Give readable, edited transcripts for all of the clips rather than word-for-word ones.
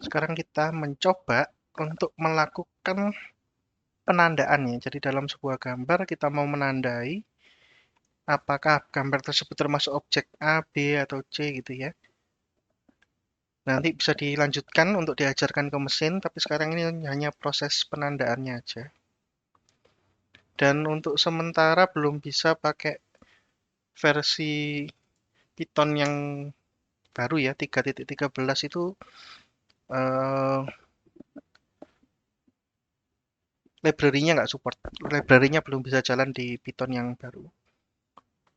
Sekarang kita mencoba untuk melakukan penandaan ya. Jadi dalam sebuah gambar kita mau menandai apakah gambar tersebut termasuk objek A, B, atau C gitu ya. Nanti bisa dilanjutkan untuk diajarkan ke mesin, tapi sekarang ini hanya proses penandaannya aja. Dan untuk sementara belum bisa pakai versi Python yang baru ya, 3.13 itu eh, library-nya nggak support. Library-nya belum bisa jalan di Python yang baru.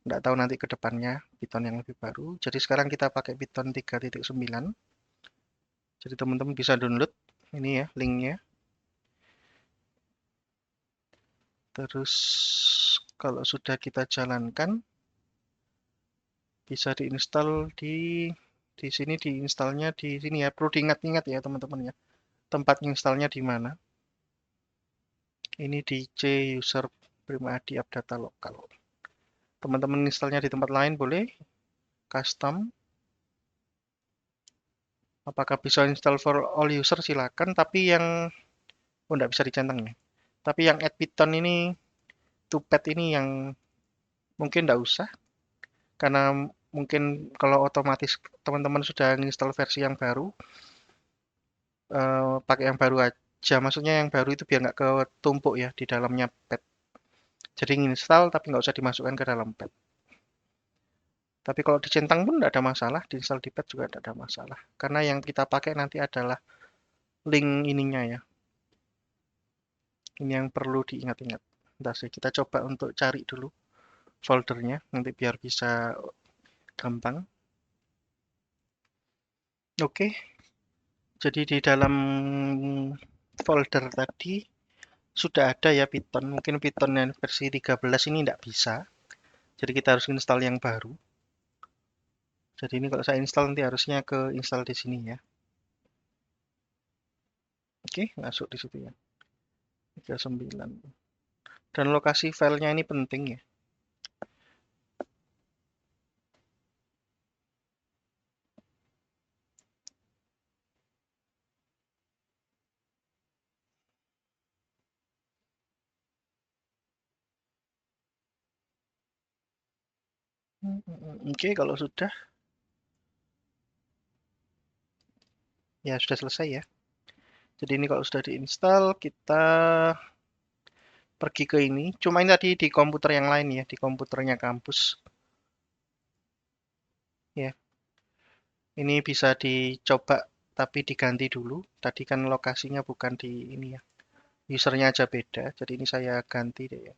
Nggak tahu nanti ke depannya Python yang lebih baru. Jadi sekarang kita pakai Python 3.9. Jadi teman-teman bisa download ini ya linknya. Terus kalau sudah kita jalankan bisa diinstal di sini, diinstalnya di sini ya. Perlu diingat-ingat ya teman-teman ya. Tempat installnya di mana? Ini di C user prima.id app data lokal. Teman-teman installnya di tempat lain boleh. Custom. Apakah bisa install for all user silakan. Tapi yang nggak bisa dicentang ya. Tapi yang add Python ini, to-pad ini yang mungkin nggak usah. Karena mungkin kalau otomatis teman-teman sudah install versi yang baru, pakai yang baru aja. Maksudnya yang baru itu biar nggak ketumpuk ya di dalamnya pad. Jadi install tapi nggak usah dimasukkan ke dalam pad. Tapi kalau dicentang pun tidak ada masalah, diinstal di pad juga tidak ada masalah. Karena yang kita pakai nanti adalah link ininya ya. Ini yang perlu diingat-ingat. Bentar sih, kita coba untuk cari dulu foldernya, nanti biar bisa gampang. Oke, jadi di dalam folder tadi sudah ada ya Python. Mungkin Python yang versi 13 ini tidak bisa. Jadi kita harus install yang baru. Jadi ini kalau saya install nanti harusnya ke install di sini ya. Oke, masuk di situ ya. 39. Dan lokasi filenya ini penting ya. Oke, kalau sudah ya sudah selesai ya. Jadi ini kalau sudah diinstal kita pergi ke ini. Cuma ini tadi di komputer yang lain ya, di komputernya kampus. Ya, ini bisa dicoba tapi diganti dulu. Tadi kan lokasinya bukan di ini ya. Usernya aja beda. Jadi ini saya ganti deh ya.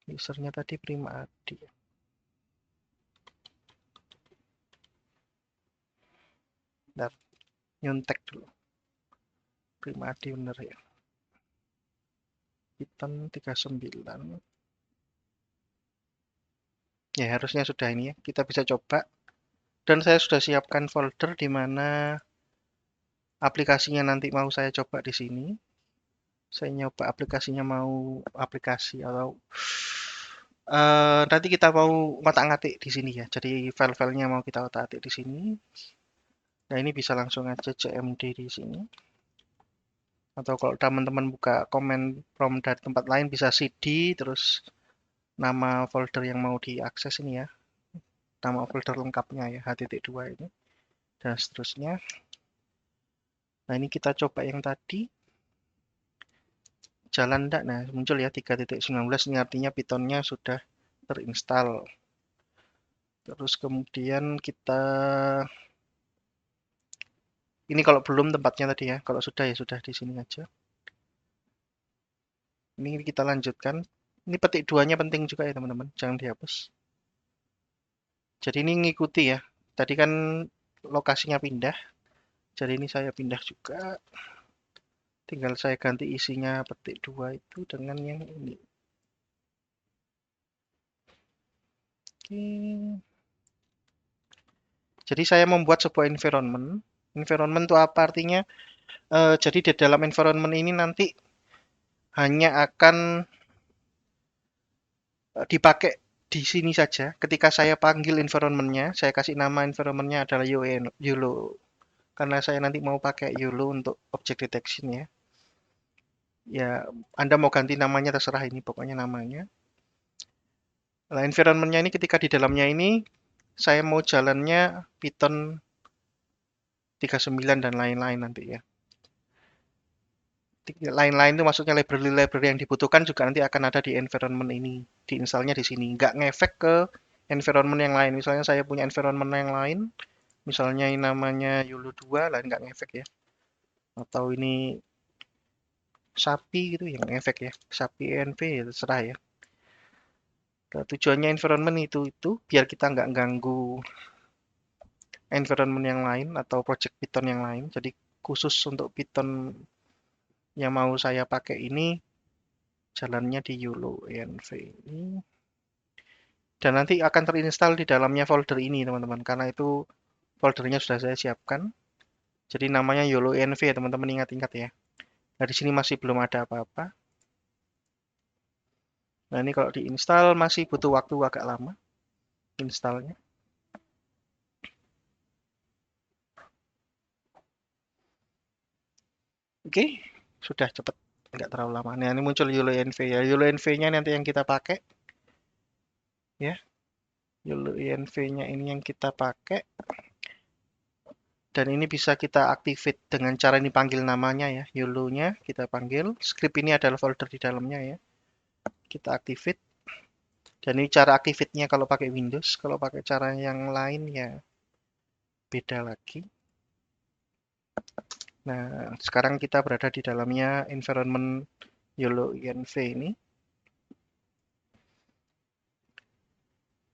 Usernya tadi Prima Adi. Bentar, nyontek dulu. Prima Adi bener ya. Python 39. Ya, harusnya sudah ini ya. Kita bisa coba. Dan saya sudah siapkan folder di mana aplikasinya nanti mau saya coba di sini. Saya nyoba aplikasinya mau aplikasi atau nanti kita mau ngotak-ngatik di sini ya. Jadi file-filenya mau kita otak-atik di sini. Nah, ini bisa langsung aja cmd di sini. Atau kalau teman-teman buka komen from dari tempat lain bisa cd terus nama folder yang mau diakses ini ya. Nama folder lengkapnya ya, h.2 ini. Dan seterusnya. Nah, ini kita coba yang tadi. Jalan enggak? Nah, muncul ya 3.19 ini artinya Python-nya sudah terinstall. Terus kemudian kita ini kalau belum tempatnya tadi ya, kalau sudah ya sudah di sini aja. Ini kita lanjutkan. Ini petik duanya penting juga ya teman-teman, jangan dihapus. Jadi ini ngikuti ya. Tadi kan lokasinya pindah. Jadi ini saya pindah juga. Tinggal saya ganti isinya petik dua itu dengan yang ini. Oke. Jadi saya membuat sebuah environment. Environment itu apa artinya? Jadi di dalam environment ini nanti hanya akan dipakai di sini saja. Ketika saya panggil environment-nya, saya kasih nama environment-nya adalah YOLO. Karena saya nanti mau pakai YOLO untuk object detection ya. Ya, Anda mau ganti namanya terserah ini, pokoknya namanya. Nah, environment-nya ini ketika di dalamnya ini, saya mau jalannya Python 39 dan lain-lain nanti ya. Lain-lain itu maksudnya library-library yang dibutuhkan juga nanti akan ada di environment ini. Diinstalnya di sini. Nggak ngefek ke environment yang lain. Misalnya saya punya environment yang lain, misalnya ini namanya YOLO 2, lain nggak ngefek ya. Atau ini sapi gitu yang ngefek ya. Sapi ENV ya terserah ya. Nah, tujuannya environment itu biar kita nggak ganggu environment yang lain atau project Python yang lain. Jadi khusus untuk Python yang mau saya pakai ini jalannya di YOLO env ini. Dan nanti akan terinstall di dalamnya folder ini teman-teman. Karena itu foldernya sudah saya siapkan. Jadi namanya YOLO env ya teman-teman, ingat-ingat ya. Nah di sini masih belum ada apa-apa. Nah ini kalau diinstal masih butuh waktu agak lama installnya. Oke, sudah cepat, nggak terlalu lama. Nah ini muncul YOLO env ya. YOLO env-nya nanti yang kita pakai ya. YOLO env-nya ini yang kita pakai. Dan ini bisa kita activate dengan cara ini panggil namanya ya. YOLO-nya kita panggil. Script ini adalah folder di dalamnya ya. Kita activate. Dan ini cara activate-nya kalau pakai Windows. Kalau pakai cara yang lain ya beda lagi. Nah, sekarang kita berada di dalamnya environment YOLO env ini.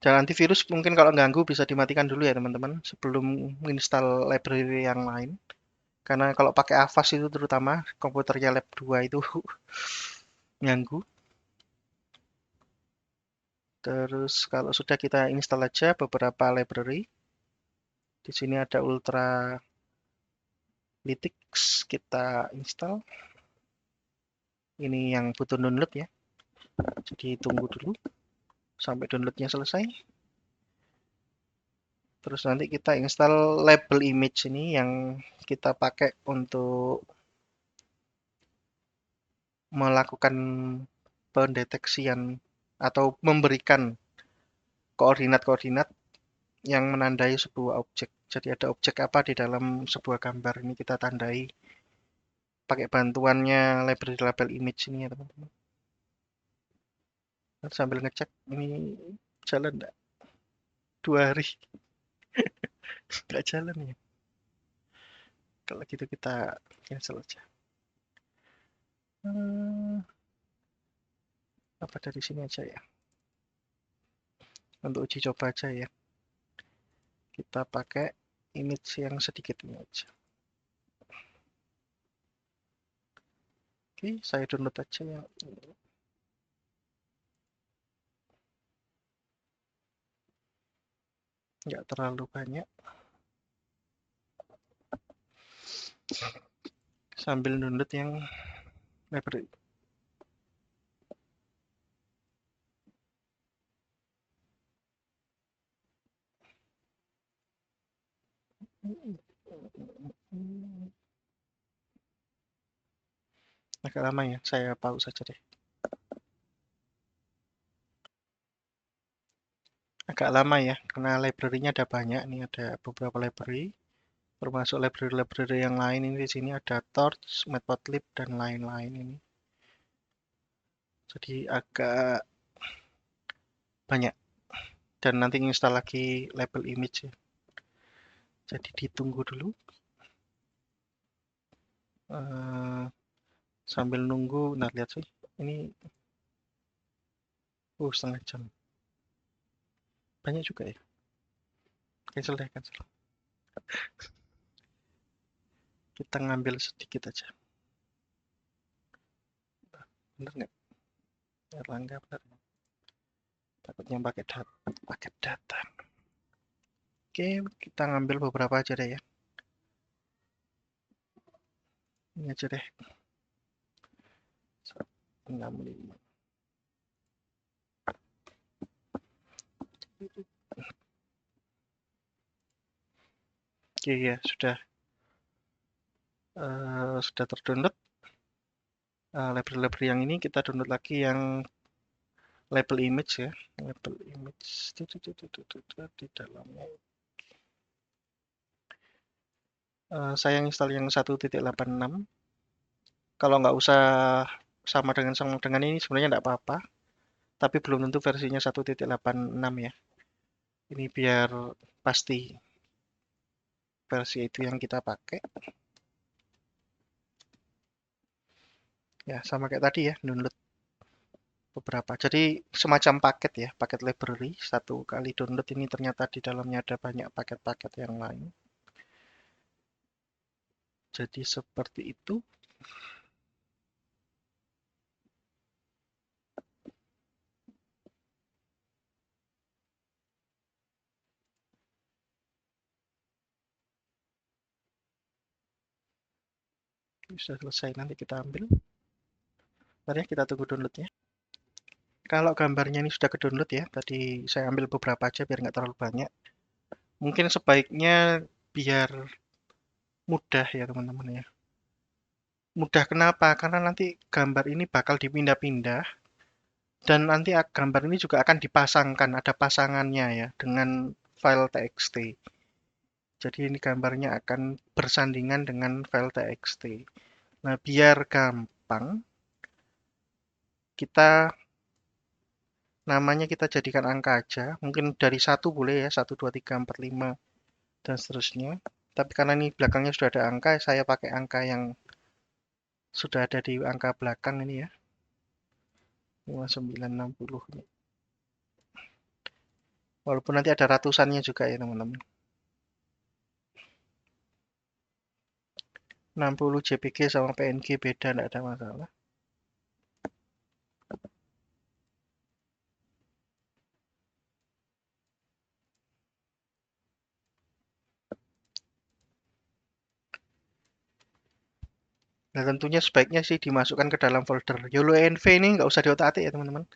Dan antivirus mungkin kalau ganggu bisa dimatikan dulu ya teman-teman sebelum install library yang lain. Karena kalau pakai Avast itu terutama komputernya lab 2 itu ganggu. Terus kalau sudah kita install aja beberapa library. Di sini ada Ultralytics, kita install. Ini yang butuh download ya. Jadi tunggu dulu sampai downloadnya selesai. Terus nanti kita install label image ini yang kita pakai untuk melakukan pendeteksian atau memberikan koordinat-koordinat yang menandai sebuah objek. Jadi ada objek apa di dalam sebuah gambar ini kita tandai pakai bantuannya library label image ini ya teman-teman. Sambil ngecek ini jalan enggak? 2 hari nggak jalan ya. Kalau gitu kita cancel aja. Apa dari sini aja ya? Untuk uji coba aja ya. Kita pakai image yang sedikit ini aja. Oke, saya download aja ya. Nggak terlalu banyak. Sambil download yang library. Agak lama ya, saya pause saja deh. Agak lama ya, karena library-nya ada banyak. Ini ada beberapa library, termasuk library-library yang lain. Ini di sini ada Torch, Matplotlib, dan lain-lain ini. Jadi agak banyak. Dan nanti install lagi label image ya. Jadi ditunggu dulu. Sambil nunggu, nah lihat sih, ini setengah jam. Banyak juga ya. Cancel deh, cancel. Kita ngambil sedikit aja. Bener nggak? Erlangga bener. Takutnya paket data. Oke, kita ngambil beberapa aja deh ya. Ini aja deh. 65. Oke ya, sudah terdownload. Library-library yang ini kita download lagi yang label image ya, label image di dalamnya. Saya install yang 1.86. Kalau nggak usah sama dengan ini sebenarnya nggak apa-apa, tapi belum tentu versinya 1.86 ya. Ini biar pasti versi itu yang kita pakai. Ya, sama kayak tadi ya, download beberapa. Jadi semacam paket ya, paket library. Satu kali download ini ternyata di dalamnya ada banyak paket-paket yang lain. Jadi seperti itu. Sudah selesai, nanti kita ambil. Bentar ya, kita tunggu downloadnya. Kalau gambarnya ini sudah ke-download ya, tadi saya ambil beberapa aja biar nggak terlalu banyak. Mungkin sebaiknya biar mudah ya teman-teman ya. Mudah kenapa? Karena nanti gambar ini bakal dipindah-pindah dan nanti gambar ini juga akan dipasangkan, ada pasangannya ya dengan file txt. Jadi ini gambarnya akan bersandingan dengan file txt. Nah, biar gampang, kita namanya kita jadikan angka aja. Mungkin dari 1 boleh ya, 1, 2, 3, 4, 5, dan seterusnya. Tapi karena ini belakangnya sudah ada angka, saya pakai angka yang sudah ada di angka belakang ini ya. 5960 ini. Walaupun nanti ada ratusannya juga ya teman-teman. 60 JPG sama PNG beda, tidak ada masalah. Nah tentunya sebaiknya sih dimasukkan ke dalam folder. YOLO-ENV ini nggak usah diotak-atik ya teman-teman.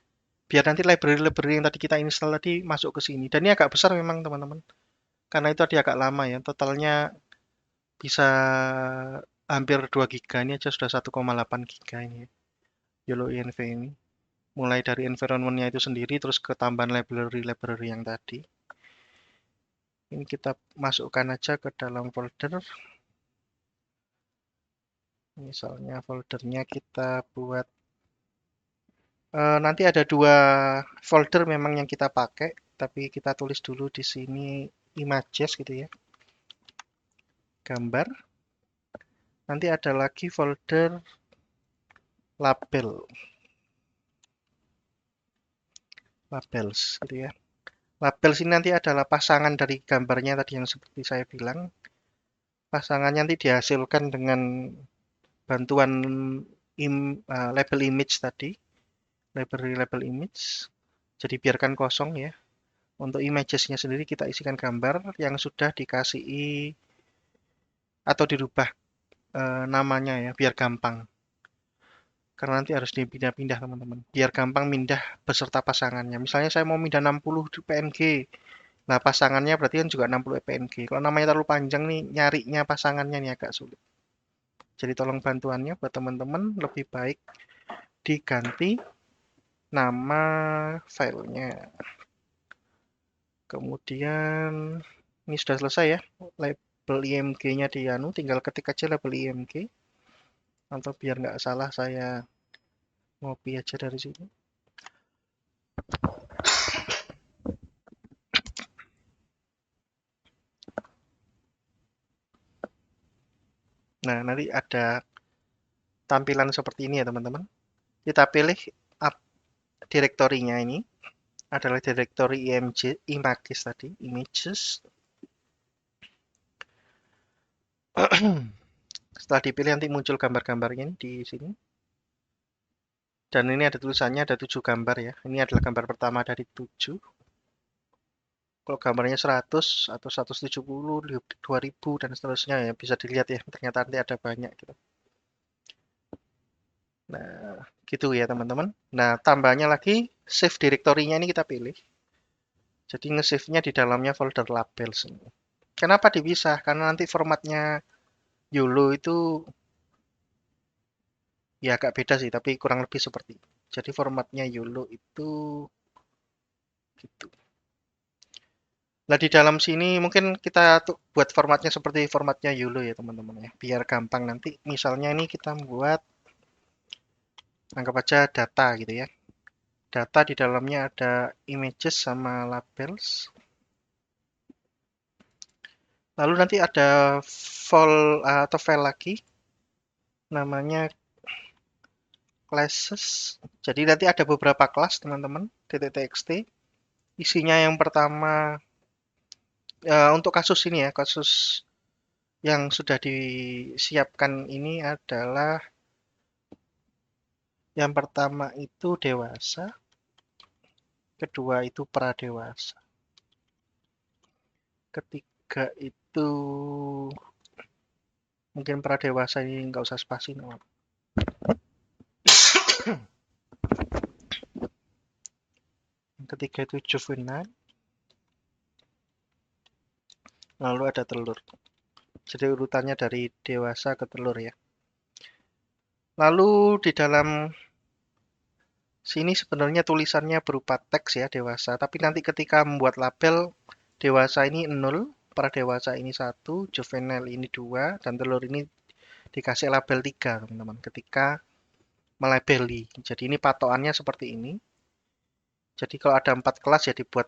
Biar nanti library-library yang tadi kita install tadi masuk ke sini. Dan ini agak besar memang teman-teman. Karena itu tadi agak lama ya. Totalnya bisa hampir 2 giga. Ini aja sudah 1,8 giga ini ya. YOLO-ENV ini. Mulai dari environment-nya itu sendiri, terus ke tambahan library-library yang tadi. Ini kita masukkan aja ke dalam folder. Misalnya foldernya kita buat nanti ada 2 folder memang yang kita pakai, tapi kita tulis dulu di sini images gitu ya. Gambar. Nanti ada lagi folder label. Labels gitu ya. Labels ini nanti adalah pasangan dari gambarnya tadi yang seperti saya bilang. Pasangannya nanti dihasilkan dengan bantuan label image tadi. Label image. Jadi biarkan kosong ya. Untuk imagesnya sendiri kita isikan gambar yang sudah dikasih atau dirubah namanya ya, biar gampang. Karena nanti harus dipindah-pindah teman-teman. Biar gampang pindah beserta pasangannya. Misalnya saya mau pindah 60 PNG. Nah pasangannya berarti kan juga 60 PNG. Kalau namanya terlalu panjang nih, nyarinya pasangannya nih agak sulit. Jadi tolong bantuannya buat teman-teman lebih baik diganti nama filenya. Kemudian ini sudah selesai ya. Label IMG-nya di anu, tinggal ketik aja label IMG. Atau biar nggak salah saya ngopi aja dari sini. Nah, nanti ada tampilan seperti ini ya teman-teman. Kita pilih direktorinya ini adalah direktori images tadi, images. Setelah dipilih nanti muncul gambar-gambarnya di sini. Dan ini ada tulisannya ada 7 gambar ya. Ini adalah gambar pertama dari 7. Kalau gambarnya 100 atau 170, 2000 dan seterusnya ya bisa dilihat ya. Ternyata nanti ada banyak gitu. Nah, gitu ya teman-teman. Nah, tambahnya lagi save directory-nya ini kita pilih. Jadi nge-save-nya di dalamnya folder labels. Kenapa dipisah? Karena nanti formatnya YOLO itu ya agak beda sih, tapi kurang lebih seperti itu. Jadi formatnya YOLO itu gitu. Nah, di dalam sini mungkin kita tuh buat formatnya seperti formatnya YOLO ya teman-teman ya. Biar gampang nanti. Misalnya ini kita buat, anggap aja data gitu ya. Data di dalamnya ada images sama labels. Lalu nanti ada atau file lagi namanya classes. Jadi nanti ada beberapa kelas teman-teman .txt. Isinya yang pertama untuk kasus ini ya, kasus yang sudah disiapkan ini adalah yang pertama itu dewasa, kedua itu pradewasa, ketiga itu mungkin pradewasa ini nggak usah spasi nama. Yang ketiga itu juvenile, lalu ada telur. Jadi urutannya dari dewasa ke telur ya. Lalu di dalam sini sebenarnya tulisannya berupa teks ya dewasa, tapi nanti ketika membuat label dewasa ini 0, pradewasa ini 1, juvenile ini 2, dan telur ini dikasih label 3 teman-teman ketika melabeli. Jadi ini patokannya seperti ini. Jadi kalau ada 4 kelas ya dibuat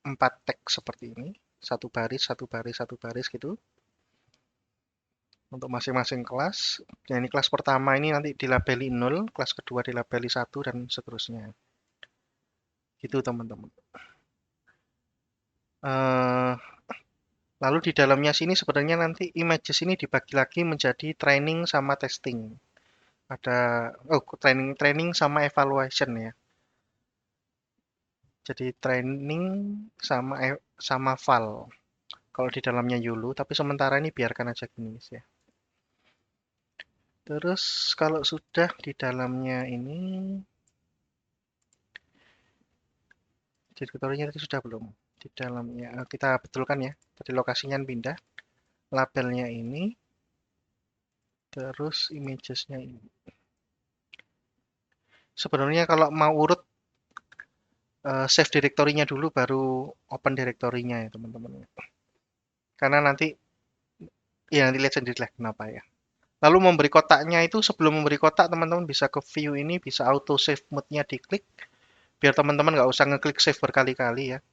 4 teks seperti ini. Satu baris, satu baris, satu baris gitu. Untuk masing-masing kelas. Nah, ini kelas pertama ini nanti dilabeli 0, kelas kedua dilabeli 1, dan seterusnya. Gitu teman-teman. Lalu di dalamnya sini sebenarnya nanti images ini dibagi lagi menjadi training sama testing. Ada training sama evaluation ya. Jadi training sama val. Kalau di dalamnya YOLO, tapi sementara ini biarkan aja gini ya. Terus kalau sudah di dalamnya ini, direktorinya tadi sudah belum? Di dalamnya kita betulkan ya. Tadi lokasinya pindah, labelnya ini, terus imagesnya ini. Sebenarnya kalau mau urut save direktorinya dulu baru open direktorinya ya teman-teman. Karena nanti ya nanti lihat sendiri lah kenapa ya. Lalu memberi kotaknya itu sebelum memberi kotak teman-teman bisa ke view ini bisa auto save mode-nya diklik biar teman-teman nggak usah ngeklik save berkali-kali ya.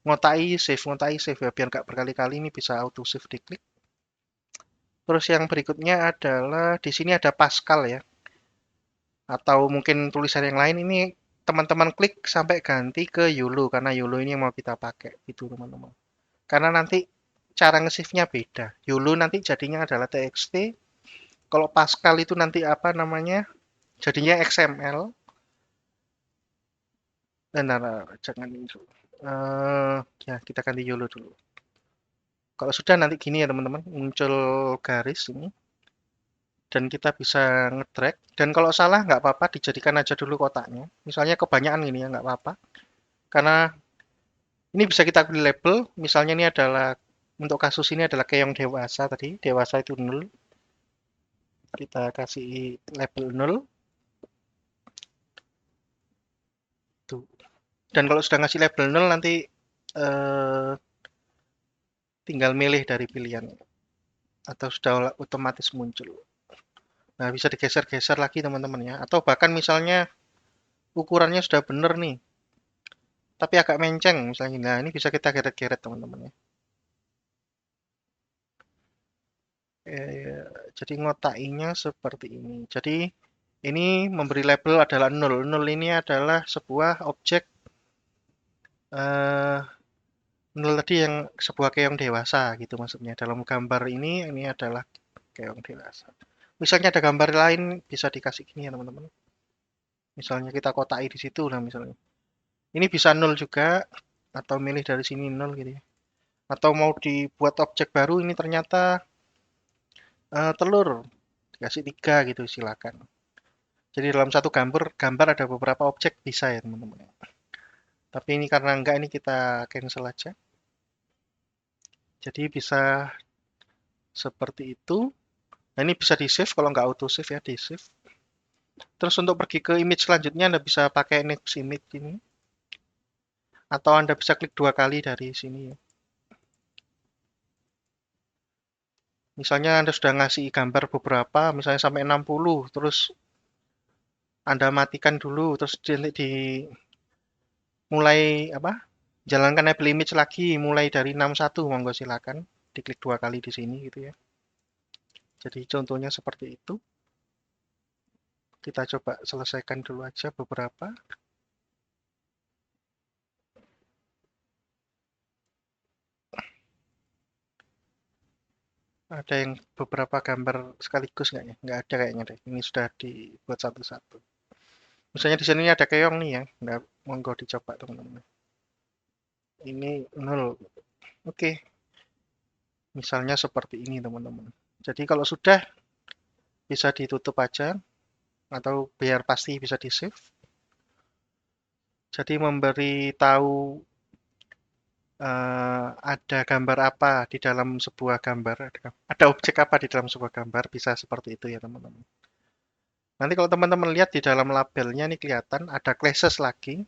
Ngotai save ya biar nggak berkali-kali ini bisa auto save diklik. Terus yang berikutnya adalah di sini ada Pascal ya. Atau mungkin tulisan yang lain ini teman-teman klik sampai ganti ke YOLO karena YOLO ini yang mau kita pakai itu teman-teman. Karena nanti cara nge-save-nya beda. YOLO nanti jadinya adalah TXT. Kalau Pascal itu nanti apa namanya? Jadinya XML. Nah, jangan ini dulu. Ya, kita ganti YOLO dulu. Kalau sudah nanti gini ya teman-teman, muncul garis ini. Dan kita bisa nge-drag. Dan kalau salah nggak apa-apa, dijadikan aja dulu kotaknya. Misalnya kebanyakan gini ya, nggak apa-apa. Karena ini bisa kita beli label. Misalnya ini adalah, untuk kasus ini adalah keong dewasa tadi. Dewasa itu 0. Kita kasih label 0. Tuh. Dan kalau sudah ngasih label 0 nanti eh, tinggal milih dari pilihan. Atau sudah otomatis muncul. Nah, bisa digeser-geser lagi teman-teman ya. Atau bahkan misalnya ukurannya sudah benar nih. Tapi agak menceng misalnya. Nah, ini bisa kita geret-geret teman-teman ya. Jadi ngotakinya seperti ini. Jadi ini memberi label adalah 0. 0 ini adalah sebuah objek 0 tadi yang sebuah keong dewasa gitu maksudnya. Dalam gambar ini adalah keong dewasa. Misalnya ada gambar lain bisa dikasih gini ya teman-teman. Misalnya kita kotaki di situ lah misalnya. Ini bisa 0 juga atau milih dari sini 0 gitu ya. Atau mau dibuat objek baru ini ternyata telur dikasih 3 gitu silakan. Jadi dalam satu gambar ada beberapa objek bisa ya teman-teman. Tapi ini karena enggak, ini kita cancel aja. Jadi bisa seperti itu. Nah, ini bisa di save, kalau nggak auto save ya di save. Terus untuk pergi ke image selanjutnya Anda bisa pakai next image ini. Atau Anda bisa klik 2 kali dari sini ya. Misalnya Anda sudah ngasih gambar beberapa, misalnya sampai 60, terus Anda matikan dulu, terus di mulai apa? Jalankan label image lagi mulai dari 61, monggo silakan. Diklik 2 kali di sini gitu ya. Jadi contohnya seperti itu. Kita coba selesaikan dulu aja beberapa. Ada yang beberapa gambar sekaligus nggak ya? Nggak ada kayaknya deh. Ini sudah dibuat satu-satu. Misalnya di sini ada keong nih ya. Nggak, monggo dicoba teman-teman. Ini 0. Oke, misalnya seperti ini teman-teman. Jadi kalau sudah bisa ditutup aja atau biar pasti bisa di save. Jadi memberi tahu ada gambar apa di dalam sebuah gambar, ada objek apa di dalam sebuah gambar, bisa seperti itu ya teman-teman. Nanti kalau teman-teman lihat di dalam labelnya ini kelihatan ada classes lagi,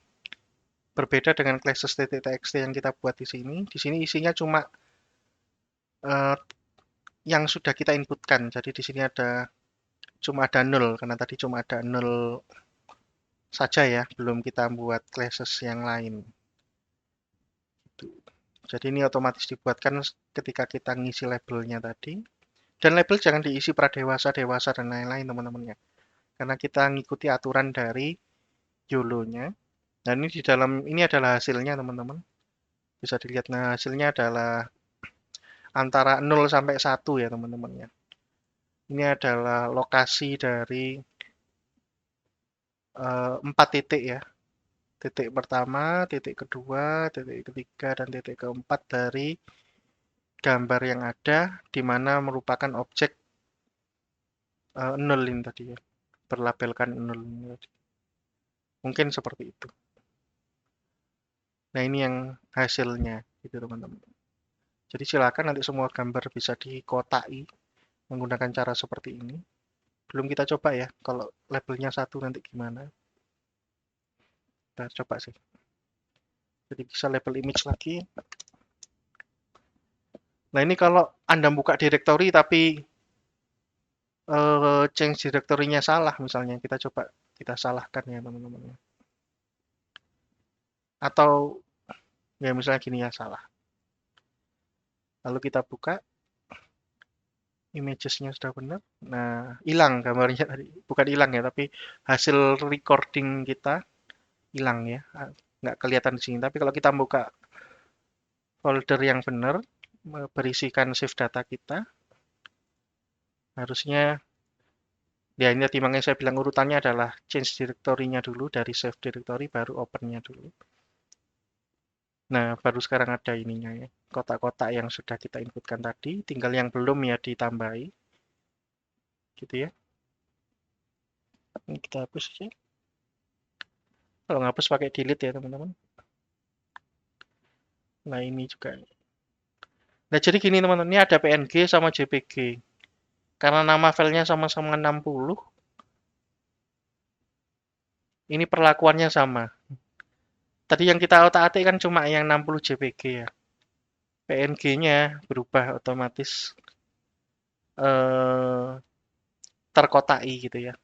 berbeda dengan classes.txt yang kita buat di sini. Di sini isinya cuma eh, yang sudah kita inputkan. Jadi di sini cuma ada 0 karena tadi cuma ada 0 saja ya, belum kita buat classes yang lain. Jadi ini otomatis dibuatkan ketika kita ngisi labelnya tadi. Dan label jangan diisi pradewasa, dewasa, dan lain-lain teman-teman ya. Karena kita ngikuti aturan dari YOLO-nya. Dan ini di dalam ini adalah hasilnya teman-teman. Bisa dilihat, nah hasilnya adalah antara 0 sampai 1 ya teman-teman ya. Ini adalah lokasi dari 4 titik ya. Titik pertama, titik kedua, titik ketiga, dan titik keempat dari gambar yang ada, di mana merupakan objek 0 ini tadi ya. Berlabelkan 0 ini tadi. Mungkin seperti itu. Nah ini yang hasilnya gitu teman-teman. Jadi silakan nanti semua gambar bisa dikotai menggunakan cara seperti ini. Belum kita coba ya, kalau labelnya 1 nanti gimana. Kita coba sih. Jadi bisa label image lagi. Nah ini kalau Anda buka directory tapi change directory-nya salah misalnya, kita coba kita salahkan ya teman-teman. Atau ya misalnya gini ya, salah. Lalu kita buka, images-nya sudah benar. Nah, hilang gambarnya tadi. Bukan hilang ya, tapi hasil recording kita hilang ya. Nggak kelihatan di sini. Tapi kalau kita buka folder yang benar, berisikan save data kita, harusnya, ya ini tadi makanya saya bilang urutannya adalah change directory-nya dulu, dari save directory, baru open-nya dulu. Nah, baru sekarang ada ininya ya. Kotak-kotak yang sudah kita inputkan tadi, tinggal yang belum ya ditambahi. Gitu ya. Ini kita hapus aja. Kalau ngapus pakai delete ya teman-teman. Nah ini juga. Nah jadi gini teman-teman, ini ada PNG sama JPG. Karena nama filenya sama-sama 60, ini perlakuannya sama. Tadi yang kita otak-atik kan cuma yang 60 JPG ya. PNG-nya berubah otomatis eh, terkotai gitu ya.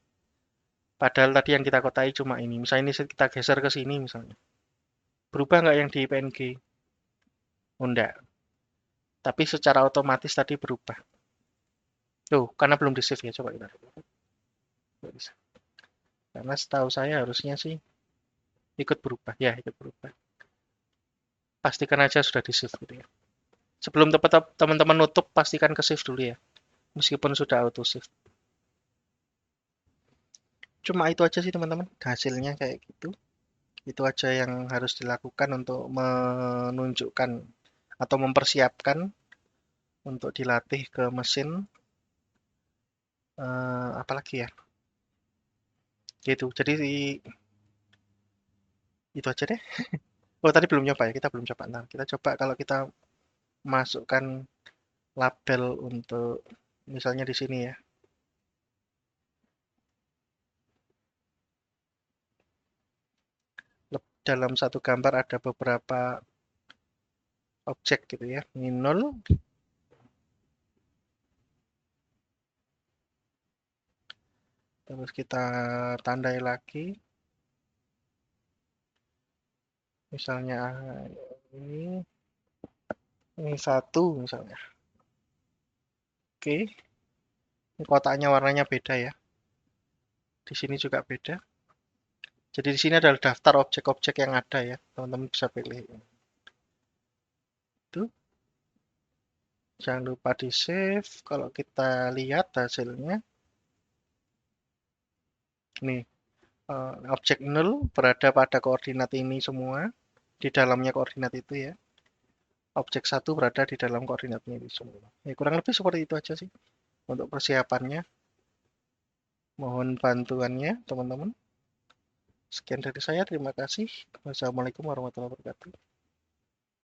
Padahal tadi yang kita kotai cuma ini. Misalnya ini kita geser ke sini misalnya. Berubah nggak yang di PNG? Oh, enggak. Tapi secara otomatis tadi berubah. Tuh, karena belum di save ya. Coba kita. Karena setahu saya harusnya sih ikut berubah. Ya, ikut berubah. Pastikan aja sudah di save gitu ya. Sebelum teman-teman nutup, pastikan ke save dulu ya. Meskipun sudah auto save. Cuma itu aja sih teman-teman. Hasilnya kayak gitu. Itu aja yang harus dilakukan untuk menunjukkan atau mempersiapkan untuk dilatih ke mesin. Apalagi ya. Gitu. Jadi itu aja deh. Oh, tadi belum nyoba ya, kita belum coba. Nah, kita coba kalau kita masukkan label untuk misalnya di sini ya. Dalam satu gambar ada beberapa objek gitu ya. Ini 0, terus kita tandai lagi. Misalnya ini ini 1 misalnya. Oke, ini kotaknya warnanya beda ya. Di sini juga beda. Jadi di sini adalah daftar objek-objek yang ada ya. Teman-teman bisa pilih. Itu jangan lupa di save. Kalau kita lihat hasilnya, nih objek 0 berada pada koordinat ini semua. Di dalamnya koordinat itu ya. Objek 1 berada di dalam koordinatnya ini semua. Ya, kurang lebih seperti itu aja sih untuk persiapannya. Mohon bantuannya, teman-teman. Sekian dari saya, terima kasih. Wassalamualaikum warahmatullahi wabarakatuh.